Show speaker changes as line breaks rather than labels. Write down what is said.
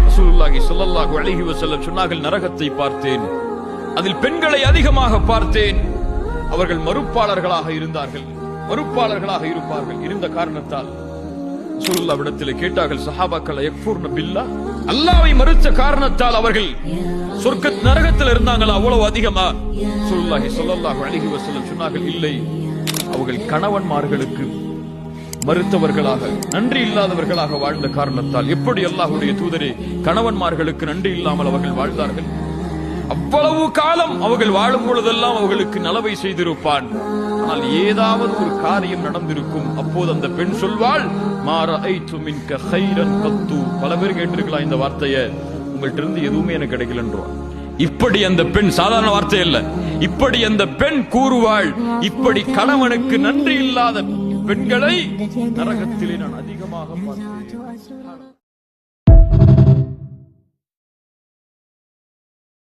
ரசூலுல்லாஹி ஸல்லல்லாஹு அலைஹி வஸல்லம் சொன்னார்கள், நரகத்தை பார்த்தேன், அதில் பெண்களை அதிகமாக பார்த்தேன். அவர்கள் மறுப்பாளர்களாக இருந்தார்கள், மறுப்பாளர்களாக இருப்பார்கள். இருந்த காரணத்தால் ரசூலுல்லாஹ்விடத்தில் கேட்டார்கள் சஹாபாக்கள், யக்ஃபுர்ன பில்லாஹ், அல்லாஹ்வை மறுத்த காரணத்தால் அவர்கள் சொர்க்க நரகத்தில் இருந்தாங்களா அவ்வளவு அதிகமா? ரசூலுல்லாஹி ஸல்லல்லாஹு அலைஹி வஸல்லம் சொன்னார்கள், இல்லை, அவர்கள் கணவன்மார்களுக்கு மறுத்தவர்களாக, நன்றி இல்லாதவர்களாக வாழ்ந்த காரணத்தால். எப்படி அல்லாஹ்வுடைய தூதரே, கணவன்மார்களுக்கு நன்றி இல்லாமல் அவர்கள் வாழ்ந்தார்கள். அவ்வளவு காலம் அவர்கள் வாழும் பொழுதெல்லாம் அவர்களுக்கு நலவை செய்திருப்பான். ஆனால் ஏதாவது ஒரு காரியம் நடந்திருக்கும். அப்போது அந்த பெண் சொல்வாள், மா ரஅய்து மின்க கைரன் கத்து. பல பேர் கேட்டிருக்கலாம் இந்த வார்த்தையை, உங்கள்ட்ட இருந்து எதுவுமே எனக்கு கிடைக்கலன்றான். இப்படி அந்த பெண், சாதாரண வார்த்தை இல்ல, இப்படி அந்த பெண் கூறுவாள், இப்படி கணவனுக்கு நன்றி இல்லாத பெண்களை நரகத்திலே நான் அதிகமாக பார்த்தேன்.